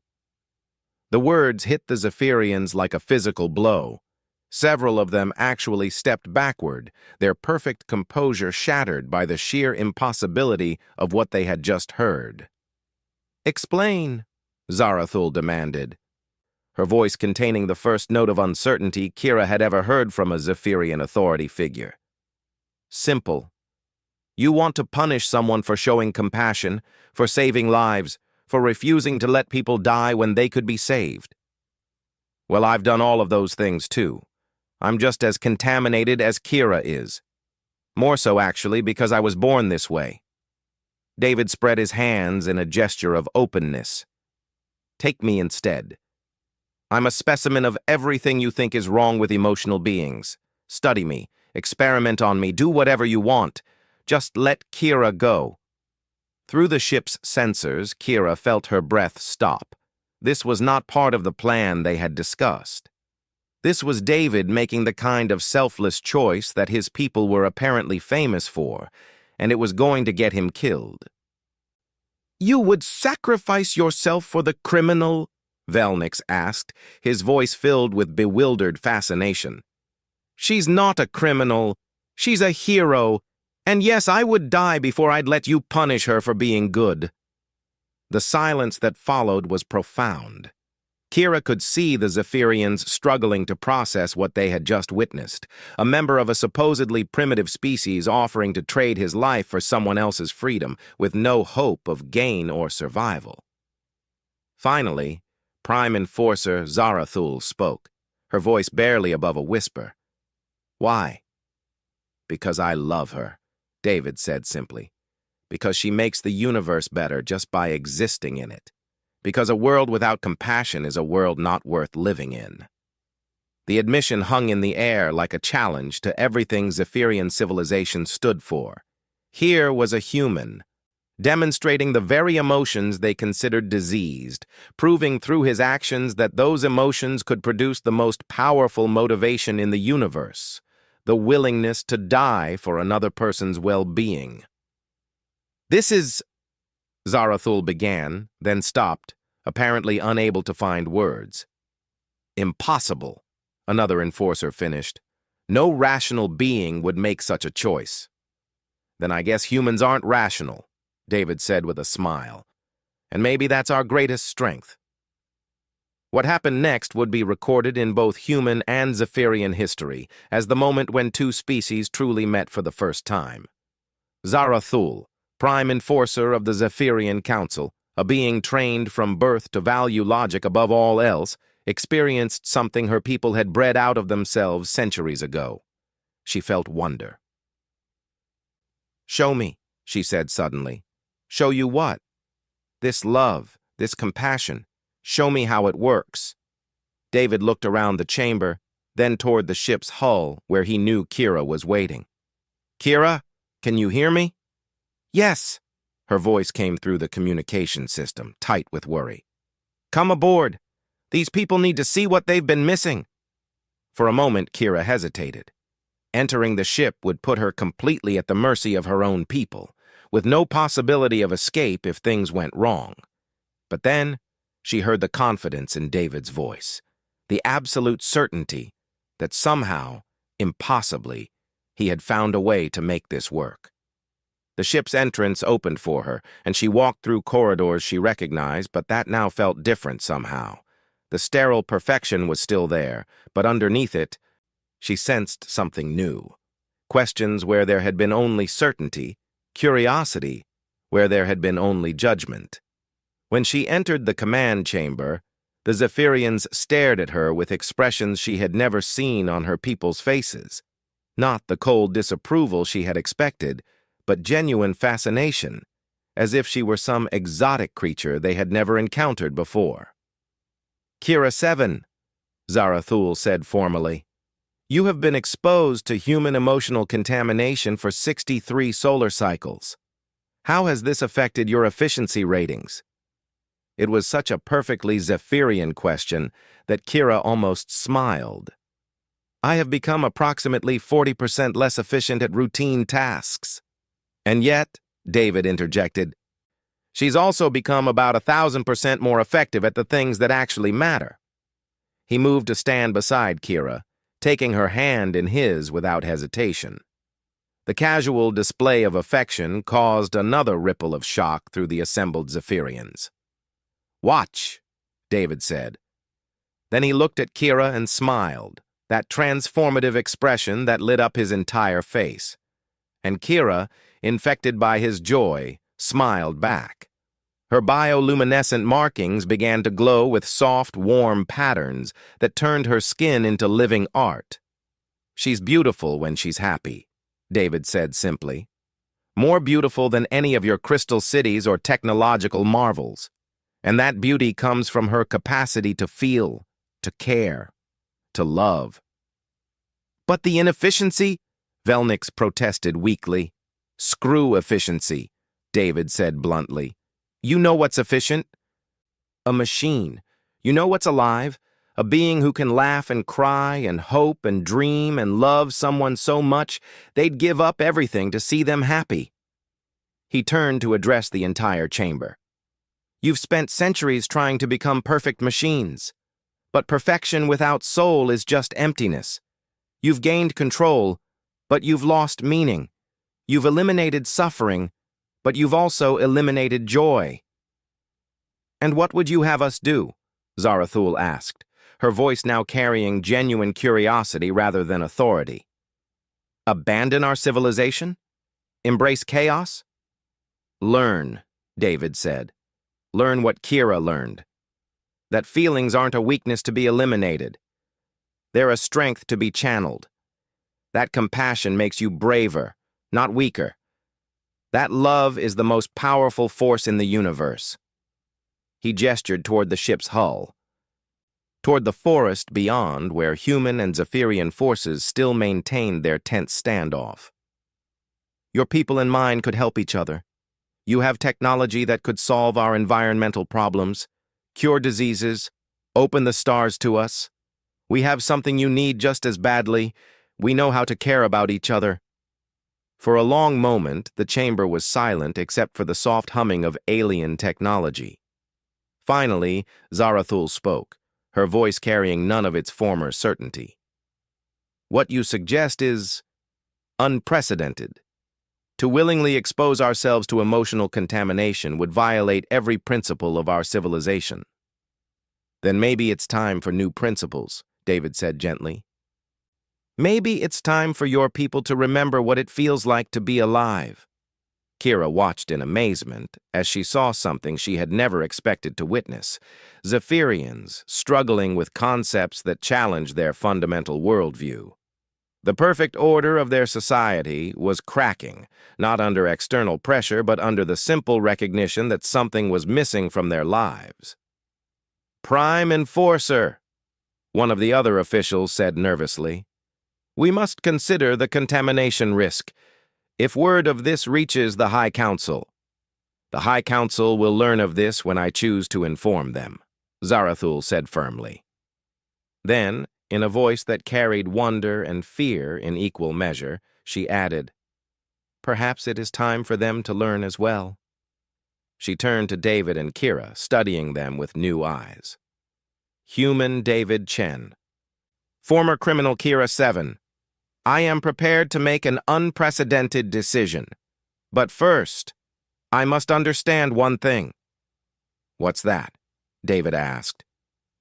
The words hit the Zephyrians like a physical blow. Several of them actually stepped backward, their perfect composure shattered by the sheer impossibility of what they had just heard. "Explain," Zarathul demanded, her voice containing the first note of uncertainty Kira had ever heard from a Zephyrian authority figure. "Simple. You want to punish someone for showing compassion, for saving lives, for refusing to let people die when they could be saved. Well, I've done all of those things too. I'm just as contaminated as Kira is. More so, actually, because I was born this way." David spread his hands in a gesture of openness. "Take me instead. I'm a specimen of everything you think is wrong with emotional beings. Study me, experiment on me, do whatever you want. Just let Kira go." Through the ship's sensors, Kira felt her breath stop. This was not part of the plan they had discussed. This was David making the kind of selfless choice that his people were apparently famous for, and it was going to get him killed. "You would sacrifice yourself for the criminal?" Velnix asked, his voice filled with bewildered fascination. "She's not a criminal. She's a hero. And yes, I would die before I'd let you punish her for being good." The silence that followed was profound. Kira could see the Zephyrians struggling to process what they had just witnessed, a member of a supposedly primitive species offering to trade his life for someone else's freedom, with no hope of gain or survival. Finally, Prime Enforcer Zarathul spoke, her voice barely above a whisper. "Why?" "Because I love her," David said simply. "Because she makes the universe better just by existing in it. Because a world without compassion is a world not worth living in." The admission hung in the air like a challenge to everything Zephyrian civilization stood for. Here was a human, demonstrating the very emotions they considered diseased, proving through his actions that those emotions could produce the most powerful motivation in the universe, the willingness to die for another person's well-being. "This is—" Zarathul began, then stopped, apparently unable to find words. "Impossible," another enforcer finished. "No rational being would make such a choice." "Then I guess humans aren't rational," David said with a smile. "And maybe that's our greatest strength." What happened next would be recorded in both human and Zephyrian history as the moment when two species truly met for the first time. Zarathul, Prime Enforcer of the Zephyrian Council, a being trained from birth to value logic above all else, experienced something her people had bred out of themselves centuries ago. She felt wonder. "Show me," she said suddenly. "Show you what?" "This love, this compassion. Show me how it works." David looked around the chamber, then toward the ship's hull, where he knew Kira was waiting. "Kira, can you hear me?" "Yes." Her voice came through the communication system, tight with worry. "Come aboard. These people need to see what they've been missing." For a moment, Kira hesitated. Entering the ship would put her completely at the mercy of her own people, with no possibility of escape if things went wrong. But then, she heard the confidence in David's voice, the absolute certainty that somehow, impossibly, he had found a way to make this work. The ship's entrance opened for her, and she walked through corridors she recognized, but that now felt different somehow. The sterile perfection was still there, but underneath it, she sensed something new. Questions where there had been only certainty, curiosity where there had been only judgment. When she entered the command chamber, the Zephyrians stared at her with expressions she had never seen on her people's faces. Not the cold disapproval she had expected, but genuine fascination, as if she were some exotic creature they had never encountered before. "Kira 7, Zarathul said formally. "You have been exposed to human emotional contamination for 63 solar cycles. How has this affected your efficiency ratings?" It was such a perfectly Zephyrian question that Kira almost smiled. "I have become approximately 40% less efficient at routine tasks." "And yet," David interjected, "she's also become about 1,000% more effective at the things that actually matter." He moved to stand beside Kira, taking her hand in his without hesitation. The casual display of affection caused another ripple of shock through the assembled Zephyrians. "Watch," David said. Then he looked at Kira and smiled, that transformative expression that lit up his entire face. And Kira, infected by his joy, smiled back. Her bioluminescent markings began to glow with soft, warm patterns that turned her skin into living art. "She's beautiful when she's happy," David said simply. "More beautiful than any of your crystal cities or technological marvels. And that beauty comes from her capacity to feel, to care, to love." "But the inefficiency?" Velnix protested weakly. "Screw efficiency," David said bluntly. "You know what's efficient? A machine. You know what's alive? A being who can laugh and cry and hope and dream and love someone so much they'd give up everything to see them happy." He turned to address the entire chamber. "You've spent centuries trying to become perfect machines. But perfection without soul is just emptiness. You've gained control, but you've lost meaning. You've eliminated suffering, but you've also eliminated joy." "And what would you have us do?" Zarathul asked, her voice now carrying genuine curiosity rather than authority. "Abandon our civilization? Embrace chaos?" "Learn," David said. "Learn what Kira learned. That feelings aren't a weakness to be eliminated. They're a strength to be channeled. That compassion makes you braver, not weaker. That love is the most powerful force in the universe." He gestured toward the ship's hull, toward the forest beyond where human and Zephyrian forces still maintained their tense standoff. "Your people and mine could help each other. You have technology that could solve our environmental problems, cure diseases, open the stars to us. We have something you need just as badly. We know how to care about each other." For a long moment, the chamber was silent except for the soft humming of alien technology. Finally, Zarathul spoke, her voice carrying none of its former certainty. "What you suggest is unprecedented. To willingly expose ourselves to emotional contamination would violate every principle of our civilization." "Then maybe it's time for new principles," David said gently. "Maybe it's time for your people to remember what it feels like to be alive." Kira watched in amazement as she saw something she had never expected to witness: Zephyrians struggling with concepts that challenged their fundamental worldview. The perfect order of their society was cracking, not under external pressure but under the simple recognition that something was missing from their lives. "Prime Enforcer," one of the other officials said nervously. "We must consider the contamination risk. If word of this reaches the High Council, the High Council will learn of this when I choose to inform them," Zarathul said firmly. Then, in a voice that carried wonder and fear in equal measure, she added, "Perhaps it is time for them to learn as well." She turned to David and Kira, studying them with new eyes. Human David Chen. Former criminal Kira 7. I am prepared to make an unprecedented decision. But first, I must understand one thing. "What's that?" David asked.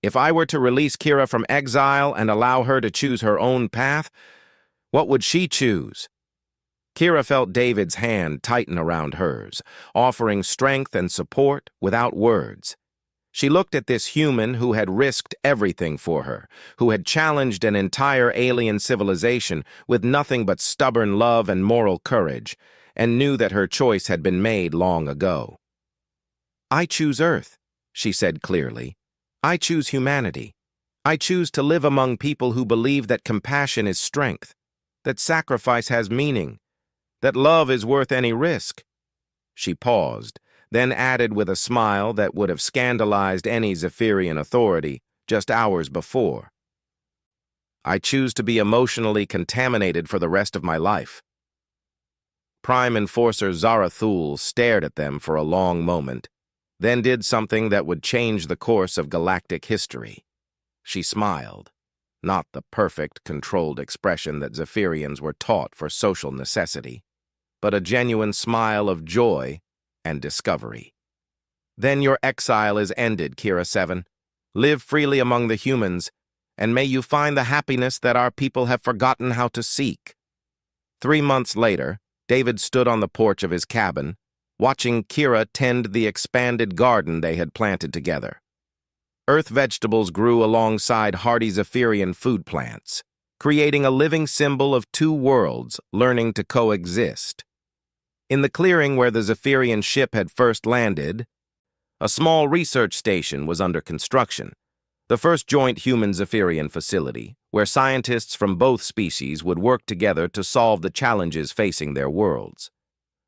"If I were to release Kira from exile and allow her to choose her own path, what would she choose?" Kira felt David's hand tighten around hers, offering strength and support without words. She looked at this human who had risked everything for her, who had challenged an entire alien civilization with nothing but stubborn love and moral courage, and knew that her choice had been made long ago. "I choose Earth," she said clearly. "I choose humanity. I choose to live among people who believe that compassion is strength, that sacrifice has meaning, that love is worth any risk." She paused, then added with a smile that would have scandalized any Zephyrian authority just hours before, "I choose to be emotionally contaminated for the rest of my life." Prime Enforcer Zarathul stared at them for a long moment, then did something that would change the course of galactic history. She smiled. not the perfect, controlled expression that Zephyrians were taught for social necessity, but a genuine smile of joy and discovery. Then your exile is ended, Kira 7. Live freely among the humans, and may you find the happiness that our people have forgotten how to seek. 3 months later, David stood on the porch of his cabin, watching Kira tend the expanded garden they had planted together. Earth vegetables grew alongside hardy Zephyrian food plants, creating a living symbol of two worlds learning to coexist. In the clearing where the Zephyrian ship had first landed, a small research station was under construction, the first joint human-Zephyrian facility, where scientists from both species would work together to solve the challenges facing their worlds.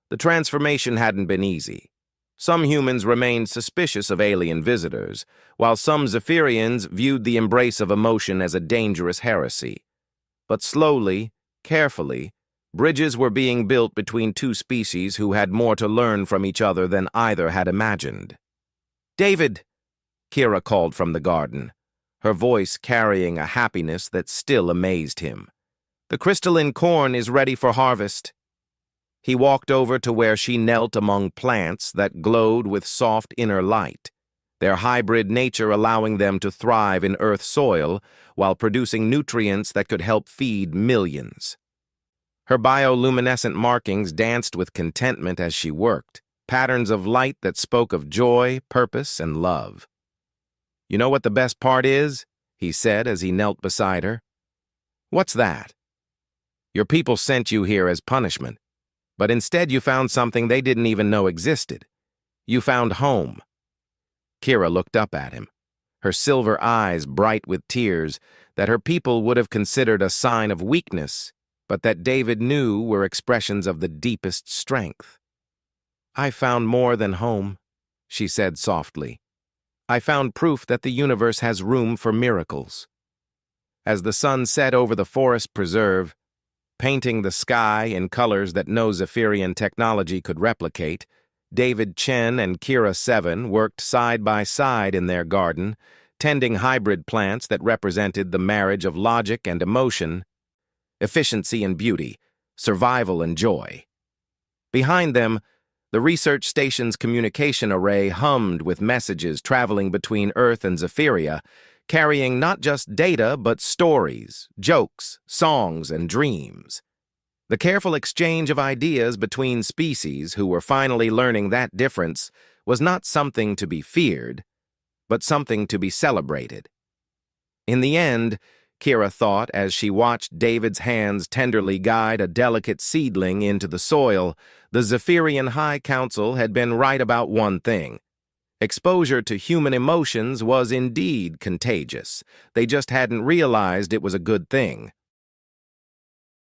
The transformation hadn't been easy. Some humans remained suspicious of alien visitors, while some Zephyrians viewed the embrace of emotion as a dangerous heresy. But slowly, carefully, bridges were being built between two species who had more to learn from each other than either had imagined. "David!" Kira called from the garden, her voice carrying a happiness that still amazed him. "The crystalline corn is ready for harvest." He walked over to where she knelt among plants that glowed with soft inner light, their hybrid nature allowing them to thrive in earth soil while producing nutrients that could help feed millions. Her bioluminescent markings danced with contentment as she worked, patterns of light that spoke of joy, purpose, and love. "You know what the best part is?" he said as he knelt beside her. "What's that?" "Your people sent you here as punishment, but instead you found something they didn't even know existed. You found home." Kira looked up at him, her silver eyes bright with tears that her people would have considered a sign of weakness, but that David knew were expressions of the deepest strength. "I found more than home," she said softly. "I found proof that the universe has room for miracles." As the sun set over the forest preserve, painting the sky in colors that no Zephyrian technology could replicate, David Chen and Kira 7 worked side by side in their garden, tending hybrid plants that represented the marriage of logic and emotion, efficiency and beauty, survival and joy. Behind them, the research station's communication array hummed with messages traveling between Earth and Zephyria, carrying not just data but stories, jokes, songs, and dreams. The careful exchange of ideas between species who were finally learning that difference was not something to be feared, but something to be celebrated. In the end, Kira thought as she watched David's hands tenderly guide a delicate seedling into the soil, the Zephyrian High Council had been right about one thing. Exposure to human emotions was indeed contagious. They just hadn't realized it was a good thing.